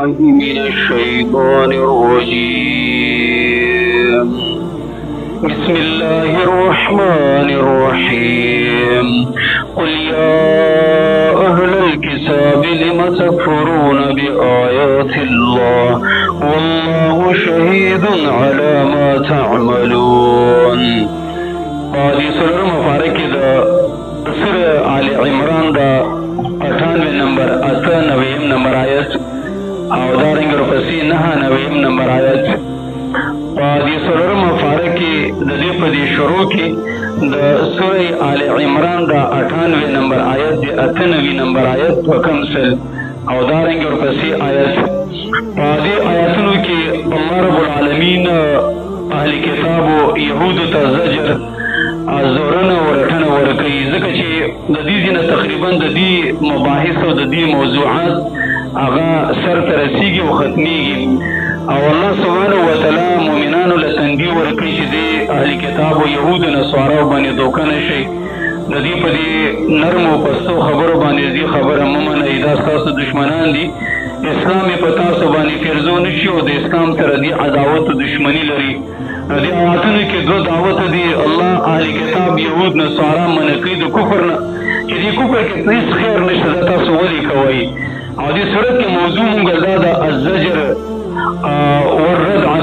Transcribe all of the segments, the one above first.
من الشيطان الرجيم. بسم الله الرحمن الرحيم. قل يا أهل الكتاب لم تكفرون بآيات الله والله شهيد على ما تعملون. قاضي سورة مبارک دا سورة آل عمران دا 98 نمبر 98 نمبر آیت او دارنگ رپسی 99 نمبر آیت. قاضي سورة مبارک دا دی پدی شروع کی دا سورة آل عمران دا 98 نمبر آیت دی 98 نمبر آیت وکمسل او دارنگ رپسی آیت. قاضي آیاتنو کی اللہ رب العالمین اہل کتاب و یهود تا زجر زورنا ورټنه ورکوي، ځکه چې د دې ځینه تقریبا د دې مباحث او د دې موضوعات هغه سر ته رسیږي او ختمیږي، او الله سبحانه وتعالی مؤمنانو له تنبیه ورکوي چې دې اهل کتاب او یهودو نصاراو باندې دوکه نه شي، د دې په دې نرمو پستو خبرو باندې دې خبره مه منئ، دا ستاسو دشمنان دي، اسلام یې په تاسو باندې فرضو نه شي او د اسلام سره دې عداوت او دشمني لري. دې آیاتونو کې دوه دعوت دي، الله اهل کتاب یهود نصارا منع کوي د کفر نه، چې دې کفر کې هېڅ خیر نشته، دا تاسو ولې کوئ؟ او دې صورت کې موضوع مونږ دا د الزجر والردع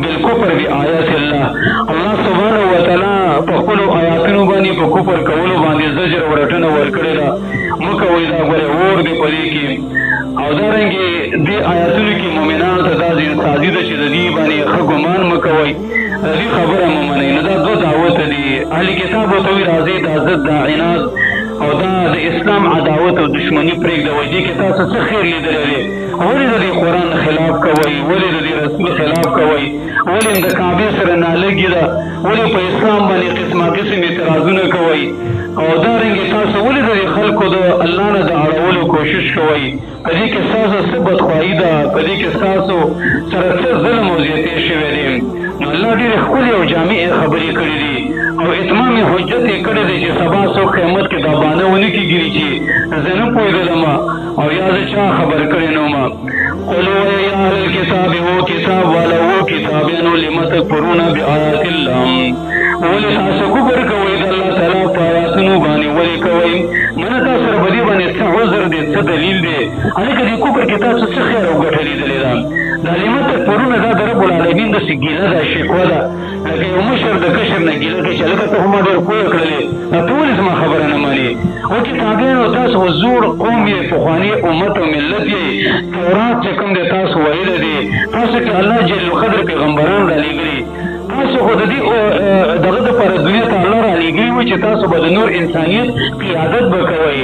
بالکفر بآیات الله. الله سبحانه وتعالی په خپلو آیاتونو باندې په کفر کولو باندې زجر ورټنه ورکړې ده، مه کوئ، دا ګورې اور دی په دې کې. او دارنګې دې آیاتونو کې مؤمنانو ته دا ځینسازي ده چې د دې باندې ښه ګمان مه کوئ، د دې خبره مه منئ. نو دا دوه دعوت دي، اهل کتاب ورته وایي راځئ دا ضد دا عناد او دا د اسلام عداوت او دشمني پرېږدوئ، دې کې تاسو څه خیر لیدلی دی؟ ولې د دې قرآن خلاف کوئ؟ ولې د دې رسول خلاف کوئ؟ ولې د کعبې سره نالګې ده؟ ولې په اسلام باندې قسمه قسم اعتراضونه کوئ؟ او دارنګې تاسو ولې د دې خلکو د الله نه د اړولو کوشش کوئ؟ په دې کې ستاسو څه بدخواهي ده، په دې کې ستاسو سره څه ظلم او زیاتې شوی دی. نو الله ډېرې ښکلې او جامعې خبرې کړې دي او اتمام حجت یې کړی دی چې سبا څوک قیامت کې دا بانه ونه کېږي چې زه نه پوهېدلم او یا زه چا خبر کړی نه وم. قل وایه یا اهل الکتاب و کتاب والا و کتابیانو لم تکفرون بآیات الله، ولې تاسو کفر کوئ د الله تعالی په آیاتونو باندې؟ ولې کوئ؟ منه تاسو سره په دې باندې څه عذر دی، څه دلیل دی؟ هلکه دې کفر کې تاسو څه خیر او ګټه لیدلې ده؟ دا لم تکفرون دا د رب العالمین داسې ګیله ده، شکوه ده، لکه یو مشر د کشر نه ګیله کوي چې هلکه ته خو ما ډېر پوه کړلې، ته ولې زما خبره نه منې؟ او کتابیانو تاسو خو زوړ قوم یې، پخواني امت او ملت یې، تورات چې کوم دی تاسو ویلی دی، تاسو کې الله جل القدر پیغمبران رالېږلي، تاسو خو د دې دغه دپاره دنیا ته الله رالېږلي وي چې تاسو به د نور انسانیت قیادت به کوئ.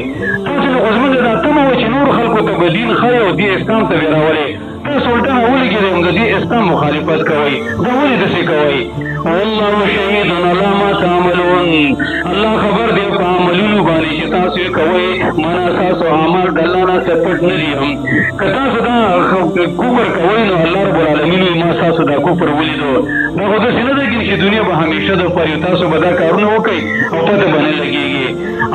تاسو له خو زموږ دا تمه وه چې نور خلکو ته به دین ښایي او دې اسلام ته به یې راولئ، تاسو الټه راولګېدئ او د دې اسلام مخالفت کوئ، دا ولې داسې کوئ؟ والله شهید علی ما تعملون، الله خبر دی په عملونو باندې چې تاسو یې کوئ، معنا ستاسو اعمال د الله نه څه پټ نه دي. که تاسو دا کفر کوئ نو الله رب العالمین وایي ما ستاسو دا کفر ولیدو، دا خو داسې نه ده چې دنیا به همیشه دپاره تاسو به دا کارونه وکئ او پته به نه لګېږي.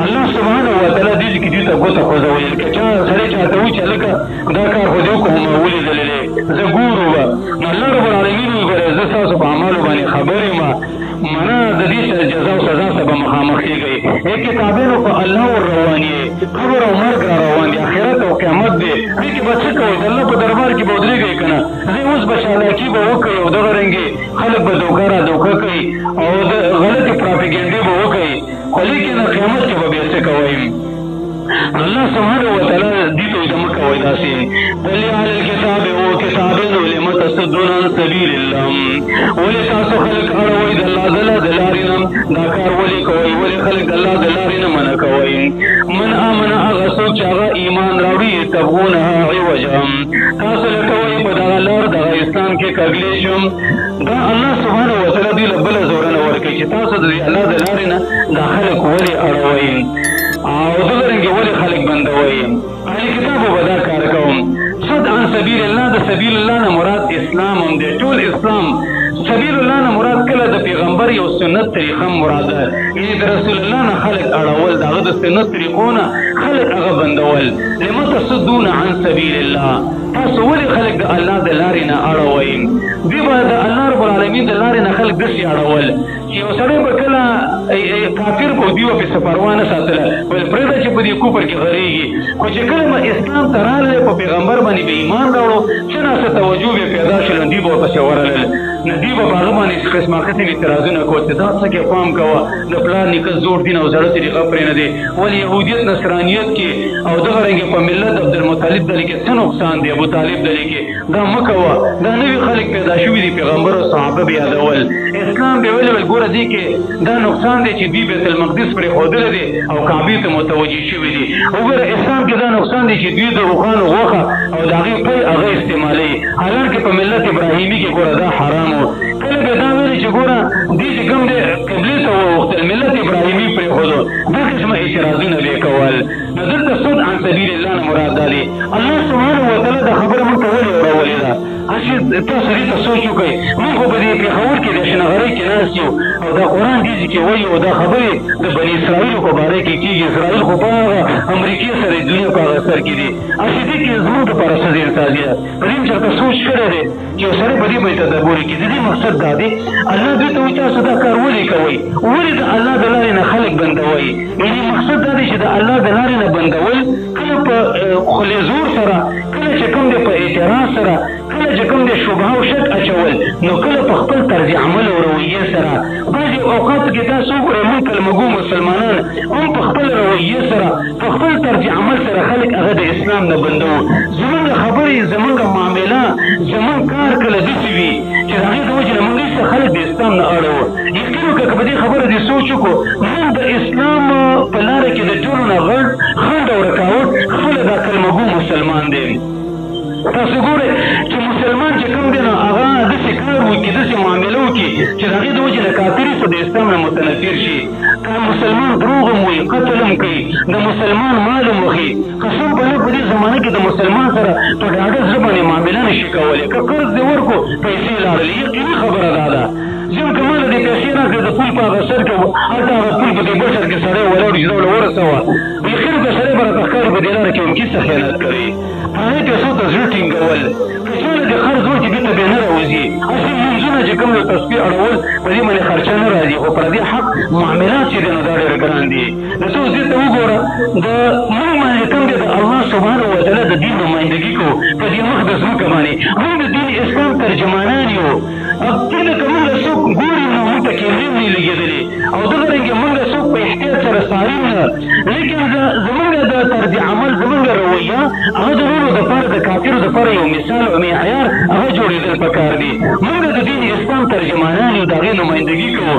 الله سبحانه وتعالی دې کې دې ته ګوته خوځولې، که چا سړی چاته وایي چې هلکه دا کار خو دې وکړو ما ولیدلې دی، زه ګورو به، نو الله رب العالمین وایي ګوره زه ستاسو په اعمالو باندې خبر یم، منه د دې جزا او سزا ته به مخامخ کېږئ. کتابیانو په الله ور روان یې، قبر او مرګ را روان دي، آخرت او قیامت دی، دې کې به څه کوئ؟ د الله په دربار کې به ودرېږئ که نه؟ زه اوس به چالاکي به وکړئ او دغه رنګې خلک به دوکه را دوکه کوي او د غلطې پراپیګنډې به وکړئ، خو لیکن قیامت کې به بیا څه کوئ؟ الله سبحانه وتعالی دې ته وایي مه کوئ داسې. قل یا اهل الکتاب و کتابیانو لم تصدون عن سبیل الله، ولې تاسو خلک اړوئ د الله د لارې نه؟ دا کار ولې کوئ؟ ولې خلک د الله د لارې نه منع کوئ؟ من آمن هغه څوک چې هغه ایمان راوړي، تبغونها عوجا، تاسو لټوئ په دغه لار دغه اسلام کې کږلې شم. دا الله سبحانه وتعالی دې له بله زورنه ورکوي چې تاسو د الله د لارې نه دا خلک ولې اړوئ او دغه رنګې ولې خلک بندوئ؟ اهل کتابو به دا کار کوم. صد عن سبیل الله، د سبیل الله نه مراد اسلام هم دی، ټول اسلام. سبیل الله نه مراد کله د پیغمبر یو سنت طریقه مراد ده، یعنې د رسول الله نه خلک اړول، د هغه د سنت طریقو نه خلک هغه بندول. لم تصدون عن سبیل الله، تاسو ولې خلک د الله د لارې نه اړوئ؟ دوی به د الله رب العالمین د لارې نه خلک داسې اړول چې یو سړی به کله کافر به دوی به پسې پروا نه ساتله، ویل پرېږده چې په دې کفر کې غرېږي. خو چې کله به اسلام ته راغلی په پیغمبر باندې به ایمان راوړو، څه ناڅه توجه به پیدا شول، دوی به ورپسې ورغلل. نو دوی به په هغه باندې قسما قسم اعتراضونه کول چې دا څه کې پام کوه، د پلار نیکه زوړ دین او زړه طریقه پرې نه دی، ولې یهودیت نصرانیت کې او دغه رنګې په ملت عبدالمطلب ډلې کې څه نقصان دی، ابوطالب ډلې کې دا مه کوه. دا نوي خلک پیدا شوي دي، پیغمبر او صحابه به یادول. اسلام به ویل ګوره دې کې دا نقصان دی چې دوی بیت المقدس پرېښودلی دی او کعبې ته متوجه شوي دي. وګوره اسلام کې دا نقصان دی چې دوی د روښانو غوښه او د هغې پی هغه استعمالوي، حالانکې په ملت ابراهیمي کې ګوره دا حرام و. کله به دا ویلې چې ګوره دې چې کوم دی قبلې ته ووښتل، ملت ابراهیمي پرېښودو، دا قسمه اعتراضونه به یې کول. نو دلته صد عن سبیل الله نه مراد دا دی. الله سبحانه وتعالی دا خبره موږ ته ولې اورولې ده؟ هسې تاسو دې ته سوچ وکړئ. موږ خو په دې پېښور کې د شنغرۍ کې ناست یو او دا قرآن دې کې وایي او دا خبرې د بني اسرائیلو په باره کې کېږي. اسرائیل خو په هغه امریکې سره د دنیا په هغه سر کې دي. هسې دې کې زموږ دپاره څه ځینسازي ده؟ په دې مې چېرته سوچ کړی دی چې یو سړی په دې باندې تدبر وکړي. د دې مقصد دا دی الله دوی ته وایي تاسو دا کار ولې کوئ؟ ولې د الله د لارې نه خلک بندوئ؟ یعنې مقصد دا دی چې د الله د لارې نه بندول کله په خولې زور سره، کله چې کوم دی په اعتراض سره، کله چې کوم دی شبهه او شک اچول، نو کله په خپل طرز عمل او رویې سره. بعضې اوقاتو کې تاسو وګورئ موږ کلمګو مسلمانان هم په خپل رویې سره، په خپل طرز عمل سره خلک هغه د اسلام نه بندوو. زمونږ خبرې، زمونږ معامله، زمونږ کار کله داسې وي چې د هغې د وجې نه موږ هېڅ خلک د اسلام نه اړوو. یقین وکړه که په دې خبره دې سوچ وکړو، موږ د اسلام په لاره کې د ټولو نه غټ خنډ او رکاوټ خپله دا کلمګو مسلمان دی. تاسو ګورئ چې مسلمان چې کوم دی نو هغه داسې کار وکړي، داسې معامله وکړي چې د هغې د وجې نه کافري خو د اسلام نه متنفر شي. که مسلمان دروغ هم وایي، قتل هم کوي، د مسلمان مال هم وخي، قسم په الله په دې زمانه کې د مسلمان سره په ډاډه زړه باندې معامله نه شي کولی. که قرض دې ورکړو پیسې لاړلې، یقیني خبره دا ده. زم که ماله دې پیسې راکړې د پول په هغه سر کې هلته هغه پول په دې بل سر کې سړی ولاړ چې دا له ورسوه، یقین وکړه سړی به راته ښکاري په دې لاره کې ممکن څه خیانت کوي. پرانې پیسو ته زړه ټینګول، که چېرې دې قرض ورکړي بېرته بیا نه راوځي. هسې لمونځونه چې کوم د تسبیح اړول په دې باندې خرچه نه راځي، خو پردي حق معاملات چې دی نو دا ډېر ګران دي. نو ته اوس دې ته وګوره د موږ باندې کوم دی د الله سبحانه وتعالی د دین نمایندګي کوو په دې مقدس ځمکه باندې. موږ د دین اسلام ترجمانان یو. کله که موږ څوک ګوري نو موږ ته کیمرې نه لګېدلې او دغه رنګې موږ څوک په احتیاط سره څاري نه، لیکن زموږ د طرز عمل، زموږ رویه هغه د نورو دپاره، د کافرو دپاره یو مثال او معیار هغه جوړېدل پکار دي. موږ د دین اسلام ترجمانان یو، د هغې نمایندګي کوو.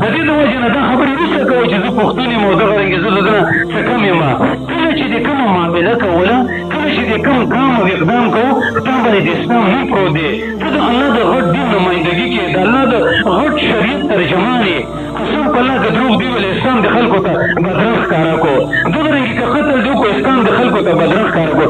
د دې د وجې نه دا خبرې وروسته کوئ چې زه پښتون یم او دغه رنګې زه د ده نه څه کم یم. کله چې دې کومه معامله کوله، کله چې دې کوم کام او اقدام کوو، تا باندې د اسلام نوم پروت دی. ته د الله د غټ دین نمایندګي کې، د الله د غټ شریعت ترجمان یې. قسم په الله که دروغ دی ویل اسلام د خلکو ته بدرنګ ښکاره کړو، دغه رنګې که قتل دی وکړو اسلام د خلکو ته بدرنګ ښکاره کړو.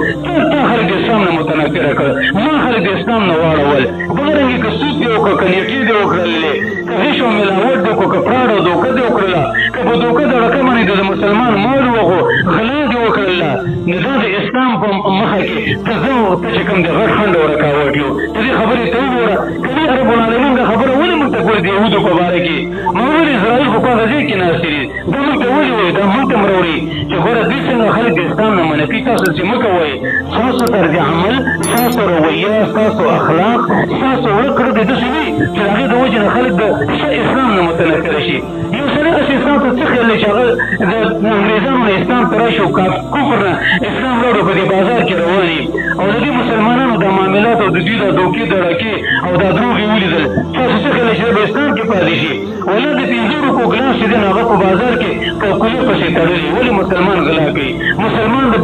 تا خلک د اسلام نه متنفره کړل، ما خلک د اسلام نه واړول. دغه رنګې که سود دې وکړه، که نیټې دې وکړلې، که غش او ملاوټ دې وکړو، که فراډ او دوکه دې وکړله، که په دوکه د رقم باندې د مسلمان مال وغو غلا دې وکړله، نو دا د اسلام په مخه کې ته ته چې کوم د غټ خنډ او رکاوټ یو. ته دې خبرې ته وګوره، که دې رب العالمین دا خبره ولې موږ ته کړې د یهودو په باره کې؟ موږ ولې اسرائیل خو په هغه ځای کې ناستې دي، دا موږ ته ولې وایي، دا موږ ته م راوړي چې ګوره دوی څنګه خلک د اسلام نه منفي. تاسو چې مه کوئ، ستاسو طرز عمل، ستاسو رویه، ستاسو اخلاق، ستاسو وکړه دې داسې وي چې د هغې د وجې نه خلک د اسلام نه متنفره شي. یو سړی داسې اسلام ته څه خیال دی چې هغه د انګریزانو نه اسلام ته راشي او کفر نه اسلام راوړو په دې بازار کې روان وي او د دې مسلمانانو دا معاملات او د دوی دا دوکې دړکې او دا دروغ یې ولیدل، تاسو څه خیال دی چې په اسلام کې پاتې شي؟ ولا د 5 روپو ګلاس چې دی نو هغه په بازار کې په کولې پسې تړلي. ولې مسلمان غلا کوي؟ مسلمان د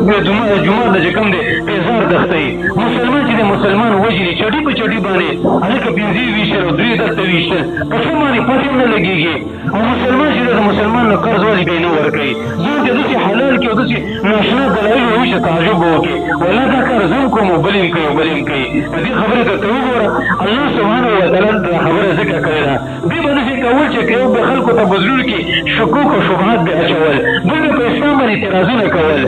جومات نه چې کوم دی پیزار دښتوي، مسلمان چې دی مسلمان وژني چټي په چټي باندې، هلکه 5 ویشتل او 3 دښته ویشتل، په څه باندې پاتې نه لګېږي. او مسلمان چې دی د مسلمان نه قرض ولې به یې نه ورکوي؟ ځان ته داسې حلال کړي او داسې ناشنا دلایل وویشه تعجب به وکړي، ولا دا کار زه هم کوم او بل یې کوي او بل یې کوي. د دې خبرې ته ته وګوره، الله سبحانه وتعالی دا خبره ذکر کړې ده. دوی به داسې کول چې که یو به خلکو ته په زړونو کې شکوک او شبهات به اچول، دوی به په اسلام باندې اعتراضونه کول.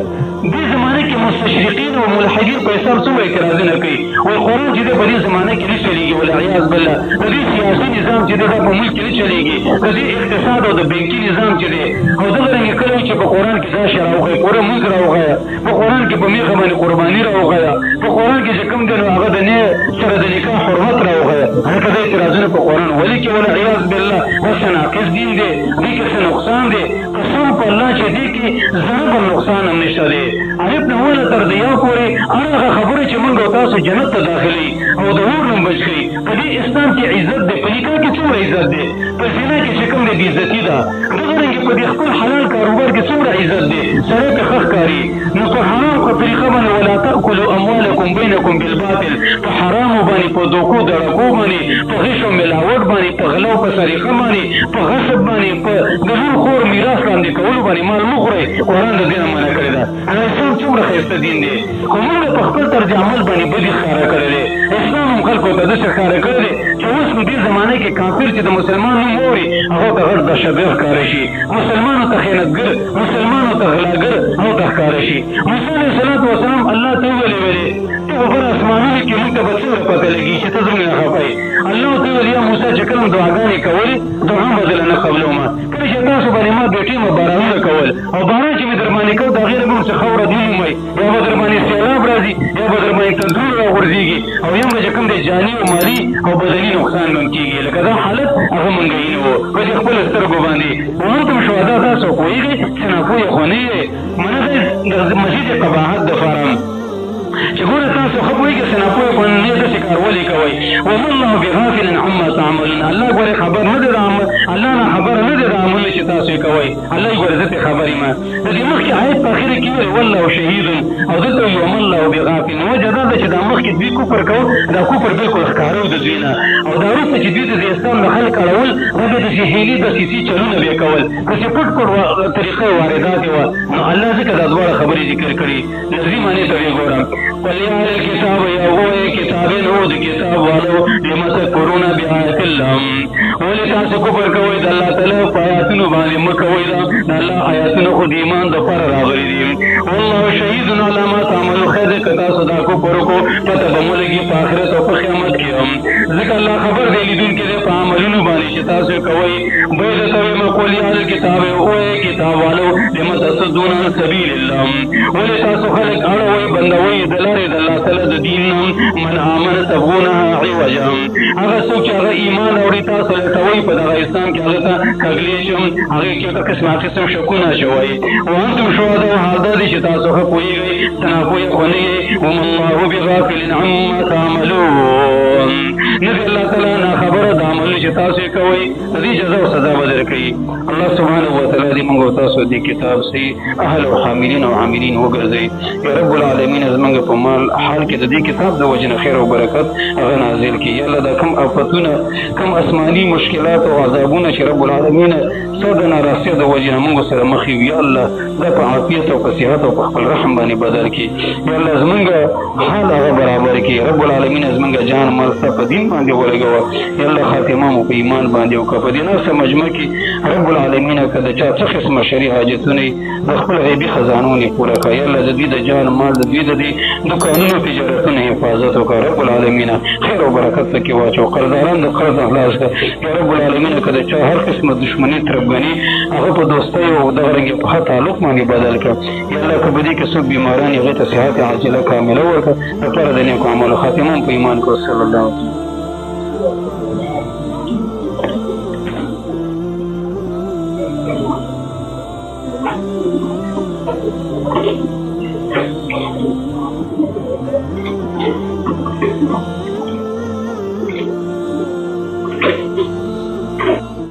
دې زمانه کې مستشرقین او ملحدین په حساب څومره اعتراضونه کوي وایي قرآن چې دی په دې زمانه کې نه چلېږي والعیاذ بالله د دې سیاسي نظام چې دی دا په ملک کې نه چلېږي د دې اقتصاد او د بانکي نظام چې دی او دغه رنګې کله چې په قرآن کې دا شی راوښیي پوره ملک راوښیه په قرآن کې په میخه باندې قرباني راوښیه په قرآن کې چې کوم دی نو هغه د نه سره د نکاح حرمت راوښیه هلکه دا اعتراضونه په قرآن ولې کې والعیاذ بالله اوس ناقص دین دی دې کې څه نقصان دی قسم په الله چې دې کې ذره بر نقصان هم نشته دی الف نه وله تر دیا پورې هغه خبره چې موږ او تاسو جنت ته داخلي او د اور نه بچ کړي په دې اسلام کې عزت دی په نکاح کې څومره عزت دی په زنا کې چې کوم دی بېعزتي ده دغه رنګې په دې خپل حلال کاروبار کې څومره عزت دی سړی پې ښه ښکاري نو په حرام په طریقه باندې ولا تأکلوا اموالکم بینکم بالباطل په حرامو باندې په دوکو دړکو باندې په غش او ملاوټ باندې په غلا او په سریقه باندې په غصب باندې په د لور خور میراث لاندې کولو باندې مال مه خورئ قرآن د دې نه منع کړې ده اسلام څومره ښایسته دین دی خو موږ په خپل طرز عمل باندې بدي ښکاره کړی دی اسلام هم خلکو ته داسې ښکاره کړی دی چې اوس په دې زمانه کې کافر چې د مسلمان نوم واوري هغو ته غټ دهشتګر ښکاره شي مسلمانو ته خیانتګر مسلمانو ته غلاګر هغو ته ښکاره شي موسی علیه السلام الله ته وویلې ویلې ته به پر اسمانونو کې موږ ته به څومره پته لګي چې ته زموږ نه خفه یې الله ورته وویل یا موسی چې کله دعاګانې کولې دعا به دله نه قبلومه کله چې تاسو باندې ما بېټې مه بارانونه کول او باران چې مې در باندې کو د هغې نه به م څه خاوره دې ومومئ یا به در باندې سیلاب راځي یا به در باندې تندور راغورځېږي او یا به چې کوم دی جاني او مالي او بدني نقصان به م کېږي لکه دا حالت هغه منګهي نه و په دې خپلو سترګو باندې وانتم شهدا تاسو پوهېږئ چې ناپوهه خو نه یې منه د مزید قباحت دپاره چې ګوره تاسو ښه پوهېږئ چې ناپوهه خو نه داسې کار ولې کوئ وما الله بغافل عما تعملون الله ګورې خبر نه دی الله نه خبره نه دی د عملونه چې تاسو یې کوئ الله یې ګورې زه ترې خبر یم د دې مخکې آیت په اخره کې ویل والله شهید او دلته وایي وما الله بغافل وجه دا ده چې دا مخکې دوی کفر کوو دا کفر بالکل ښکاره و د دوی نه او دا وروسته چې دوی د اسلام نه خلک اړول دا بیا داسې هیلې دسیسې چلونه بیا کول داسې پټ پټ طریقه وارداتې وه نو الله ځکه دا دواړه خبرې ذکر کړي لفظي معنې ته ویې ګورم قل يا أهل الكتاب يا أوي كتاب نود كتاب والو لما تكفرون بآيات الله ولې تاسو کفر کوئ د الله تعالی په آیاتونو باندې مه کوئ د الله آیاتونه خو د ایمان دپاره راغلي دي والله شهید علی ما تعملون خیر دی که تاسو دا کفر وکړو پته به مو لګي په آخرت او په قیامت کې هم ځکه الله خبر دی لیدونکی دی په عملونو باندې چې تاسو کوئ بیا درته وایم قل یا اهل الکتاب اوی کتاب والو لما تصدون عن سبیل الله ولې تاسو خلک اړوئ بندوئ د لارې د الله تعالی د دین من آمن تبغونها عوجا هغه څوک چې هغه ایمان اوري تاسو لټوئ په دغه اسلام کې هغه ته کږلې شم هغې کې ورته قسمه قسم شکونه اچوئ وانتم شهداء حال دا دی چې تاسو ښه پوهېږئ څه ناپوهه خو نه یې وما الله بغافل عما تعملون نه دی الله تعالی ناخبره د عملونو چې تاسو یې کوئ د دې جزا او سزا به درکوي الله سبحانه وتعالی دې موږ او تاسو دې کتاب سي اهل او حاملین او عاملین وګرځئ یا رب العالمین زموږ په مال حال کې د دې کتاب د وجې نه خیر او برکت هغه نازل کړي یا الله دا کوم آفتونه کوم آسماني مشکلات او عذابونه چې رب العالمین ستا د ناراستیا د وجې نه موږ سره مخ یو یا الله دا په عافیت او په صحت او په خپل رحم باندې بدل کړي یا الله زموږ حال هغه برابر کړي رب العالمین زموږ جان مال ستا په دین باندې ولګوه یا الله خاتمه مو په ایمان باندې وکړه په دې ناسته مجمع کې رب العالمین که د چا څه قسمه شرعي حاجتونه یې د خپل غیبي خزانو یې پوره کړه یا الله د دوی د جان مال د دوی د دې دکانونو تجارتونه حفاظت وکړه رب العالمین خیر او برکت پکې واچو قرضداران د قرض نه خلاص کړه یا رب العالمین که د چا هر قسمه دشمني تربګني هغه په دوستۍ او دغه رنګې په ښه تعلق باندې بدل کړه یا الله که په دې کې څوک بیماران هغې ته صحت عاجله کامله ورکړه لپاره د نیکو عملو خاتمه په ایمان کړو صلی الله علیه وسلم